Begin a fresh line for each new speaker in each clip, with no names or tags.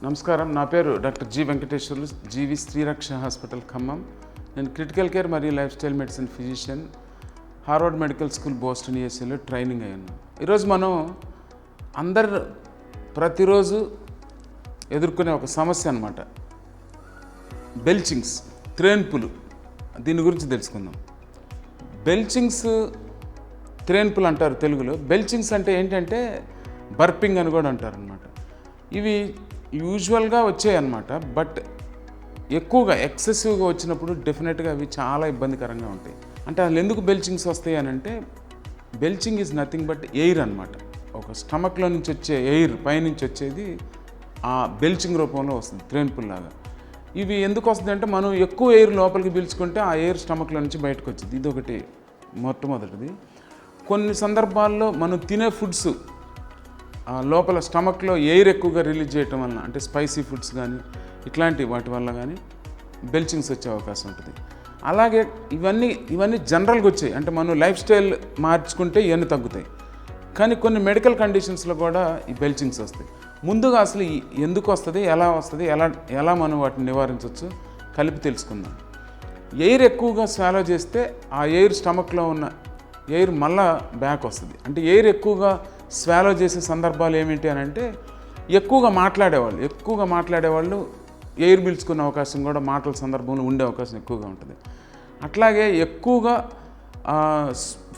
నమస్కారం. నా పేరు doctor G Venkateswarlu, G V Sriraksha hospital Khammam. నేను క్రిటికల్ కేర్ మరియు lifestyle medicine physician, Harvard medical school Boston యూఎస్ఏలో ట్రైనింగ్ అయ్యాను. ఈరోజు మనం అందరు ప్రతిరోజు ఎదుర్కొనే ఒక సమస్య అన్నమాట, బెల్చింగ్స్, త్రేన్పులు. దీని గురించి తెలుసుకుందాం. బెల్చింగ్స్, త్రేన్పులు అంటారు తెలుగులో. బెల్చింగ్స్ అంటే ఏంటంటే బర్పింగ్ అని కూడా అంటారు అనమాట. ఇవి యూజువల్గా వచ్చాయి అన్నమాట. బట్ ఎక్కువగా ఎక్సెసివ్గా వచ్చినప్పుడు డెఫినెట్గా అవి చాలా ఇబ్బందికరంగా ఉంటాయి. అంటే అసలు ఎందుకు బెల్చింగ్స్ వస్తాయి అని అంటే, belching is nothing but air అనమాట. ఒక స్టమక్లో నుంచి వచ్చే ఎయిర్ పైనుంచి వచ్చేది ఆ బెల్చింగ్ రూపంలో వస్తుంది, త్రేన్పుల్లాగా. ఇవి ఎందుకు వస్తుంది అంటే, మనం ఎక్కువ ఎయిర్ లోపలికి పీల్చుకుంటే ఆ ఎయిర్ స్టమక్లో నుంచి బయటకు వచ్చింది. ఇది ఒకటి మొట్టమొదటిది. కొన్ని సందర్భాల్లో మనం తినే ఫుడ్స్ లోపల స్టమక్లో ఎయిర్ ఎక్కువగా రిలీజ్ చేయటం వలన, అంటే స్పైసీ ఫుడ్స్ కానీ ఇట్లాంటి వాటి వల్ల కానీ బెల్చింగ్స్ వచ్చే అవకాశం ఉంటుంది. అలాగే ఇవన్నీ జనరల్గా వచ్చాయి, అంటే మనం లైఫ్ స్టైల్ మార్చుకుంటే ఇవన్నీ తగ్గుతాయి. కానీ కొన్ని మెడికల్ కండిషన్స్లో కూడా ఈ బెల్చింగ్స్ వస్తాయి. ముందుగా అసలు ఎందుకు వస్తుంది, ఎలా మనం వాటిని నివారించవచ్చు కలిపి తెలుసుకుందాం. ఎయిర్ ఎక్కువగా స్వాలో చేస్తే ఆ ఎయిర్ స్టమక్లో ఉన్న ఎయిర్ మళ్ళా బ్యాక్ వస్తుంది. అంటే ఎయిర్ ఎక్కువగా స్వాలో చేసే సందర్భాలు ఏమిటి అని అంటే, ఎక్కువగా మాట్లాడేవాళ్ళు ఎయిర్ పీల్చుకునే అవకాశం కూడా మాటల సందర్భంలో ఉండే అవకాశం ఎక్కువగా ఉంటుంది. అట్లాగే ఎక్కువగా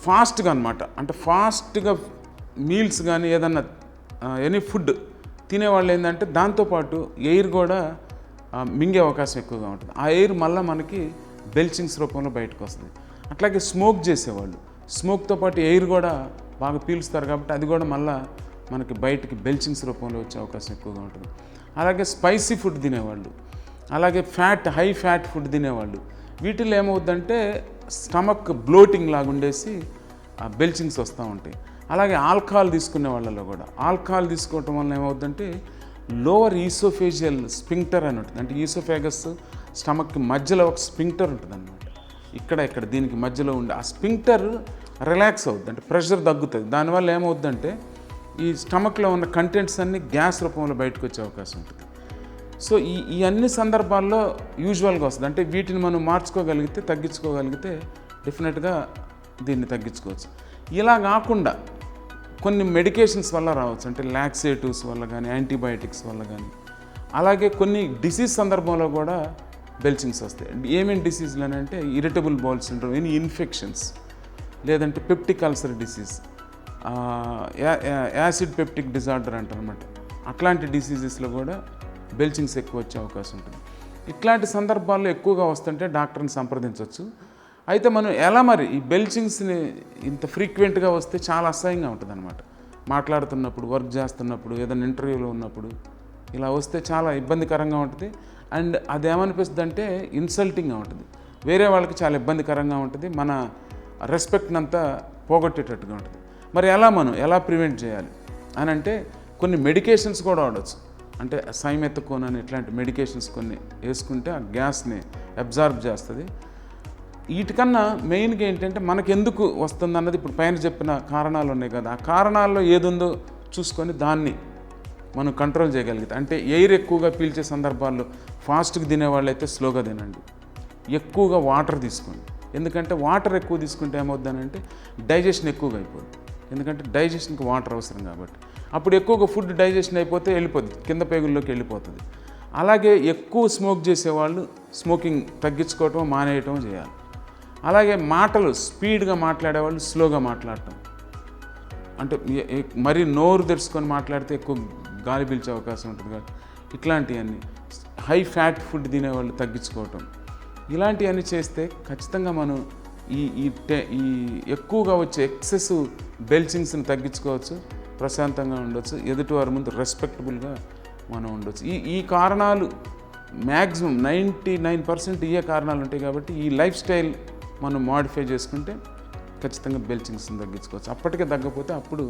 ఫాస్ట్గా అనమాట, అంటే ఫాస్ట్గా మీల్స్ కానీ ఏదన్నా ఎనీ ఫుడ్ తినేవాళ్ళు ఏంటంటే దాంతోపాటు ఎయిర్ కూడా మింగే అవకాశం ఎక్కువగా ఉంటుంది. ఆ ఎయిర్ మళ్ళీ మనకి బెల్చింగ్స్ రూపంలో బయటకు వస్తుంది. అట్లాగే స్మోక్ చేసేవాళ్ళు, స్మోక్తో పాటు ఎయిర్ కూడా బాగా పీలుస్తారు కాబట్టి అది కూడా మళ్ళీ మనకి బయటికి బెల్చింగ్స్ రూపంలో వచ్చే అవకాశం ఎక్కువగా ఉంటుంది. అలాగే స్పైసీ ఫుడ్ తినేవాళ్ళు, అలాగే హై ఫ్యాట్ ఫుడ్ తినేవాళ్ళు, వీటిల్లో ఏమవుద్దంటే స్టమక్ బ్లోటింగ్ లాగా ఉండేసి బెల్చింగ్స్ వస్తూ ఉంటాయి. అలాగే ఆల్కహాల్ తీసుకునే వాళ్ళలో కూడా, ఆల్కహాల్ తీసుకోవటం వల్ల ఏమవుద్దంటే లోవర్ ఈసోఫేజియల్ స్పింక్టర్ అని ఉంటుంది. అంటే ఈసోఫేగస్ స్టమక్కి మధ్యలో ఒక స్పింక్టర్ ఉంటుంది అన్నమాట. ఇక్కడ దీనికి మధ్యలో ఉండే ఆ స్పింక్టర్ రిలాక్స్ అవుద్ది, అంటే ప్రెషర్ తగ్గుతుంది. దానివల్ల ఏమవుద్దంటే ఈ స్టమక్లో ఉన్న కంటెంట్స్ అన్నీ గ్యాస్ రూపంలో బయటకు వచ్చే అవకాశం ఉంటుంది. సో ఈ అన్ని సందర్భాల్లో యూజువల్గా వస్తుంది. అంటే వీటిని మనం తగ్గించుకోగలిగితే డెఫినెట్గా దీన్ని తగ్గించుకోవచ్చు. ఇలా కాకుండా కొన్ని మెడికేషన్స్ వల్ల రావచ్చు, అంటే లాక్సేటివ్స్ వల్ల కానీ, యాంటీబయాటిక్స్ వల్ల కానీ, అలాగే కొన్ని డిసీజ్ సందర్భంలో కూడా బెల్చింగ్స్ వస్తాయి. ఏమేమి డిసీజ్లు అని అంటే irritable bowel syndrome, any infections, లేదంటే peptic ulcer disease, acid peptic disorder అంటారనమాట. అట్లాంటి డిసీజెస్లో కూడా బెల్చింగ్స్ ఎక్కువ వచ్చే అవకాశం ఉంటుంది. ఇట్లాంటి సందర్భాల్లో ఎక్కువగా వస్తుంటే డాక్టర్ని సంప్రదించవచ్చు. అయితే మనం ఎలా మరి ఈ బెల్చింగ్స్ని ఇంత ఫ్రీక్వెంట్గా వస్తే చాలా అసహ్యంగా ఉంటుంది అనమాట. మాట్లాడుతున్నప్పుడు, వర్క్ చేస్తున్నప్పుడు, ఏదైనా ఇంటర్వ్యూలో ఉన్నప్పుడు ఇలా వస్తే చాలా ఇబ్బందికరంగా ఉంటుంది. అండ్ అదేమనిపిస్తుంది అంటే ఇన్సల్టింగ్గా ఉంటుంది, వేరే వాళ్ళకి చాలా ఇబ్బందికరంగా ఉంటుంది, మన రెస్పెక్ట్ని అంతా పోగొట్టేటట్టుగా ఉంటుంది. మరి ఎలా ప్రివెంట్ చేయాలి అని అంటే, కొన్ని మెడికేషన్స్ కూడా వాడవచ్చు. అంటే సైమెథకోన్ అని ఇట్లాంటి మెడికేషన్స్ కొన్ని వేసుకుంటే ఆ గ్యాస్ని అబ్జార్బ్ చేస్తుంది. వీటికన్నా మెయిన్గా ఏంటంటే మనకు ఎందుకు వస్తుంది అన్నది, ఇప్పుడు పైన చెప్పిన కారణాలు ఉన్నాయి కదా, ఆ కారణాల్లో ఏదుందో చూసుకొని దాన్ని మనం కంట్రోల్ చేయగలిగితే, అంటే ఎయిర్ ఎక్కువగా పీల్చే సందర్భాల్లో ఫాస్ట్గా తినేవాళ్ళు అయితే స్లోగా తినండి, ఎక్కువగా వాటర్ తీసుకోండి. ఎందుకంటే వాటర్ ఎక్కువ తీసుకుంటే ఏమవుతుందంటే డైజెషన్ ఎక్కువగా అయిపోద్ది. ఎందుకంటే డైజెషన్కి వాటర్ అవసరం కాబట్టి. అప్పుడు ఎక్కువగా ఫుడ్ డైజెషన్ అయిపోతే వెళ్ళిపోద్ది, కింద పేగుల్లోకి వెళ్ళిపోతుంది. అలాగే ఎక్కువ స్మోక్ చేసేవాళ్ళు స్మోకింగ్ తగ్గించుకోవటం, మానేయటం చేయాలి. అలాగే మాటలు స్పీడ్గా మాట్లాడేవాళ్ళు స్లోగా మాట్లాడటం, అంటే మరీ నోరు తెరుచుకొని మాట్లాడితే ఎక్కువ గాలి పీల్చే అవకాశం ఉంటుంది కాబట్టి ఇట్లాంటివన్నీ. హై ఫ్యాట్ ఫుడ్ తినేవాళ్ళు తగ్గించుకోవటం, ఇలాంటివన్నీ చేస్తే ఖచ్చితంగా మనం ఈ ఎక్కువగా వచ్చే ఎక్సెసివ్ బెల్చింగ్స్ని తగ్గించుకోవచ్చు, ప్రశాంతంగా ఉండొచ్చు, ఎదుటివారి ముందు రెస్పెక్టబుల్గా మనం ఉండొచ్చు. ఈ కారణాలు మ్యాక్సిమం 99% ఇవే కారణాలు ఉంటాయి కాబట్టి ఈ లైఫ్ స్టైల్ మనం మోడిఫై చేసుకుంటే ఖచ్చితంగా బెల్చింగ్స్ని తగ్గించుకోవచ్చు. అప్పటికే తగ్గకపోతే అప్పుడు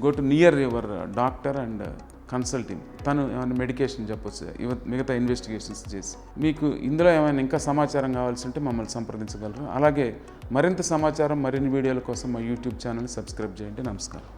go to near your doctor and consulting, తను ఏమైనా మెడికేషన్ చెప్పొచ్చు, మిగతా ఇన్వెస్టిగేషన్స్ చేసి. మీకు ఇందులో ఏమైనా ఇంకా సమాచారం కావాల్సి ఉంటే మమ్మల్ని సంప్రదించగలరు. అలాగే మరింత సమాచారం, మరిన్ని వీడియోల కోసం మా యూట్యూబ్ ఛానల్ని సబ్స్క్రైబ్ చేయండి. నమస్కారం.